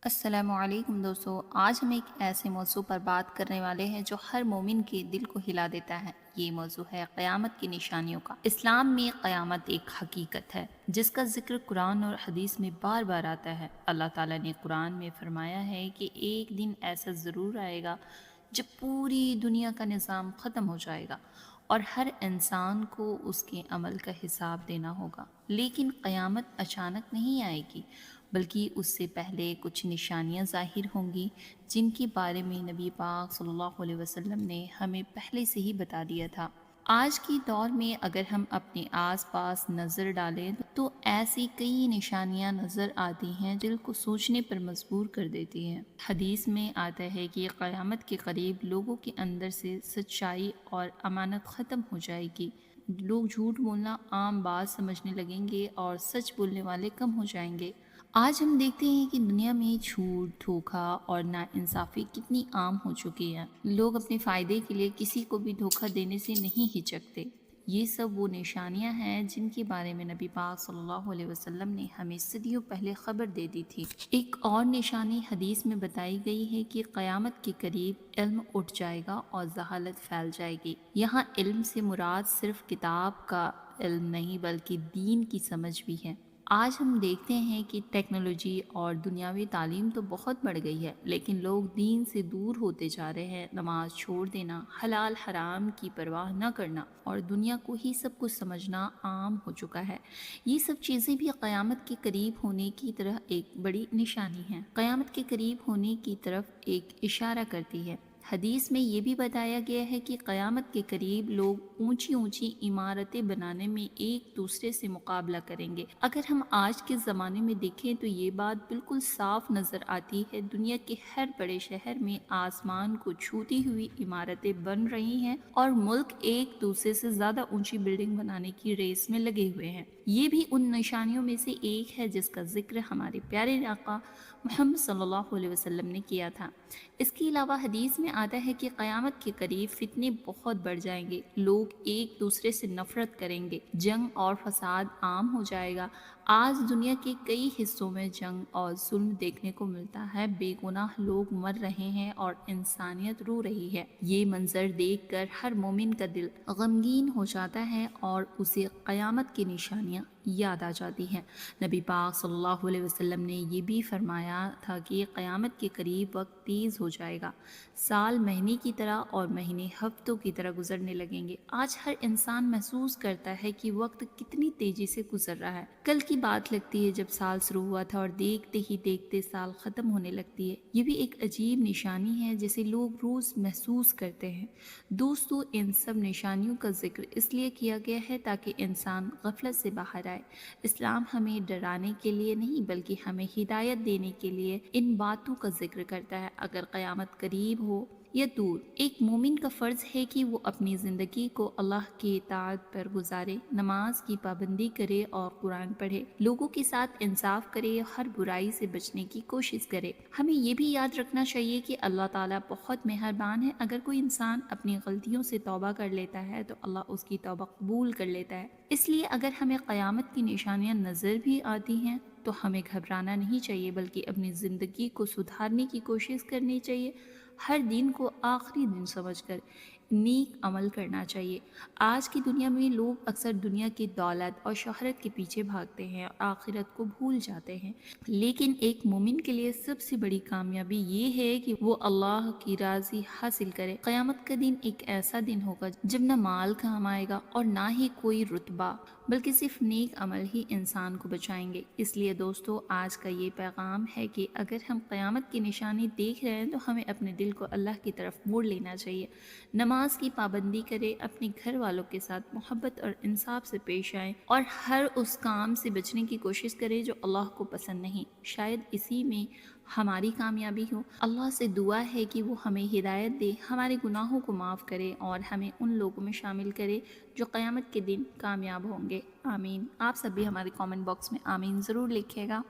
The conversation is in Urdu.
السلام علیکم دوستو، آج ہم ایک ایسے موضوع پر بات کرنے والے ہیں جو ہر مومن کے دل کو ہلا دیتا ہے۔ یہ موضوع ہے قیامت کی نشانیوں کا۔ اسلام میں قیامت ایک حقیقت ہے جس کا ذکر قرآن اور حدیث میں بار بار آتا ہے۔ اللہ تعالیٰ نے قرآن میں فرمایا ہے کہ ایک دن ایسا ضرور آئے گا جب پوری دنیا کا نظام ختم ہو جائے گا اور ہر انسان کو اس کے عمل کا حساب دینا ہوگا۔ لیکن قیامت اچانک نہیں آئے گی، بلکہ اس سے پہلے کچھ نشانیاں ظاہر ہوں گی جن کے بارے میں نبی پاک صلی اللہ علیہ وسلم نے ہمیں پہلے سے ہی بتا دیا تھا۔ آج کے دور میں اگر ہم اپنے آس پاس نظر ڈالیں تو ایسی کئی نشانیاں نظر آتی ہیں دل کو سوچنے پر مجبور کر دیتی ہیں۔ حدیث میں آتا ہے کہ قیامت کے قریب لوگوں کے اندر سے سچائی اور امانت ختم ہو جائے گی۔ لوگ جھوٹ بولنا عام بات سمجھنے لگیں گے اور سچ بولنے والے کم ہو جائیں گے۔ آج ہم دیکھتے ہیں کہ دنیا میں جھوٹ، دھوکہ اور ناانصافی کتنی عام ہو چکی ہے۔ لوگ اپنے فائدے کے لیے کسی کو بھی دھوکہ دینے سے نہیں ہچکتے۔ یہ سب وہ نشانیاں ہیں جن کے بارے میں نبی پاک صلی اللہ علیہ وسلم نے ہمیں صدیوں پہلے خبر دے دی تھی۔ ایک اور نشانی حدیث میں بتائی گئی ہے کہ قیامت کے قریب علم اٹھ جائے گا اور جہالت پھیل جائے گی۔ یہاں علم سے مراد صرف کتاب کا علم نہیں بلکہ دین کی سمجھ بھی ہے۔ آج ہم دیکھتے ہیں کہ ٹیکنالوجی اور دنیاوی تعلیم تو بہت بڑھ گئی ہے، لیکن لوگ دین سے دور ہوتے جا رہے ہیں۔ نماز چھوڑ دینا، حلال حرام کی پرواہ نہ کرنا اور دنیا کو ہی سب کچھ سمجھنا عام ہو چکا ہے۔ یہ سب چیزیں بھی قیامت کے قریب ہونے کی طرح ایک بڑی نشانی ہیں، قیامت کے قریب ہونے کی طرف ایک اشارہ کرتی ہے۔ حدیث میں یہ بھی بتایا گیا ہے کہ قیامت کے قریب لوگ اونچی اونچی عمارتیں بنانے میں ایک دوسرے سے مقابلہ کریں گے۔ اگر ہم آج کے زمانے میں دیکھیں تو یہ بات بالکل صاف نظر آتی ہے۔ دنیا کے ہر بڑے شہر میں آسمان کو چھوتی ہوئی عمارتیں بن رہی ہیں اور ملک ایک دوسرے سے زیادہ اونچی بلڈنگ بنانے کی ریس میں لگے ہوئے ہیں۔ یہ بھی ان نشانیوں میں سے ایک ہے جس کا ذکر ہمارے پیارے آقا محمد صلی اللہ علیہ وسلم نے کیا تھا۔ اس کے علاوہ حدیث میں آتا ہے کہ قیامت کے قریب فتنے بہت بڑھ جائیں گے، لوگ ایک دوسرے سے نفرت کریں گے، جنگ اور فساد عام ہو جائے گا۔ آج دنیا کے کئی حصوں میں جنگ اور ظلم دیکھنے کو ملتا ہے، بے گناہ لوگ مر رہے ہیں اور انسانیت رو رہی ہے۔ یہ منظر دیکھ کر ہر مومن کا دل غمگین ہو جاتا ہے اور اسے قیامت کی نشانیاں یاد آ جاتی ہیں۔ نبی پاک صلی اللہ علیہ وسلم نے یہ بھی فرمایا تھا کہ قیامت کے قریب وقت تیز ہو جائے گا، سال مہینے کی طرح اور مہینے ہفتوں کی طرح گزرنے لگیں گے۔ آج ہر انسان محسوس کرتا ہے کہ وقت کتنی تیزی سے گزر رہا ہے۔ کل کی بات لگتی ہے جب سال شروع ہوا تھا اور دیکھتے ہی دیکھتے سال ختم ہونے لگتی ہے۔ یہ بھی ایک عجیب نشانی ہے جسے لوگ روز محسوس کرتے ہیں۔ دوستو، ان سب نشانیوں کا ذکر اس لیے کیا گیا ہے تاکہ انسان غفلت سے باہر آئے۔ اسلام ہمیں ڈرانے کے لیے نہیں بلکہ ہمیں ہدایت دینے کے لیے ان باتوں کا ذکر کرتا ہے۔ اگر قیامت قریب ہو یا دور، ایک مومن کا فرض ہے کہ وہ اپنی زندگی کو اللہ کی اطاعت پر گزارے، نماز کی پابندی کرے اور قرآن پڑھے، لوگوں کے ساتھ انصاف کرے، ہر برائی سے بچنے کی کوشش کرے۔ ہمیں یہ بھی یاد رکھنا چاہیے کہ اللہ تعالیٰ بہت مہربان ہے۔ اگر کوئی انسان اپنی غلطیوں سے توبہ کر لیتا ہے تو اللہ اس کی توبہ قبول کر لیتا ہے۔ اس لیے اگر ہمیں قیامت کی نشانیاں نظر بھی آتی ہیں تو ہمیں گھبرانا نہیں چاہیے بلکہ اپنی زندگی کو سدھارنے کی کوشش کرنی چاہیے۔ ہر دن کو آخری دن سمجھ کر نیک عمل کرنا چاہیے۔ آج کی دنیا میں لوگ اکثر دنیا کی دولت اور شہرت کے پیچھے بھاگتے ہیں اور آخرت کو بھول جاتے ہیں، لیکن ایک مومن کے لیے سب سے بڑی کامیابی یہ ہے کہ وہ اللہ کی راضی حاصل کرے۔ قیامت کا دن ایک ایسا دن ہوگا جب نہ مال کام آئے گا اور نہ ہی کوئی رتبہ، بلکہ صرف نیک عمل ہی انسان کو بچائیں گے۔ اس لیے دوستو، آج کا یہ پیغام ہے کہ اگر ہم قیامت کی نشانی دیکھ رہے ہیں تو ہمیں اپنے دل کو اللہ کی طرف موڑ لینا چاہیے، نماز کی پابندی کرے، اپنے گھر والوں کے ساتھ محبت اور انصاف سے پیش آئیں اور ہر اس کام سے بچنے کی کوشش کرے جو اللہ کو پسند نہیں۔ شاید اسی میں ہماری کامیابی ہو۔ اللہ سے دعا ہے کہ وہ ہمیں ہدایت دے، ہمارے گناہوں کو معاف کرے اور ہمیں ان لوگوں میں شامل کرے جو قیامت کے دن کامیاب ہوں گے۔ آمین۔ آپ سب بھی ہمارے کامنٹ باکس میں آمین ضرور لکھیے گا۔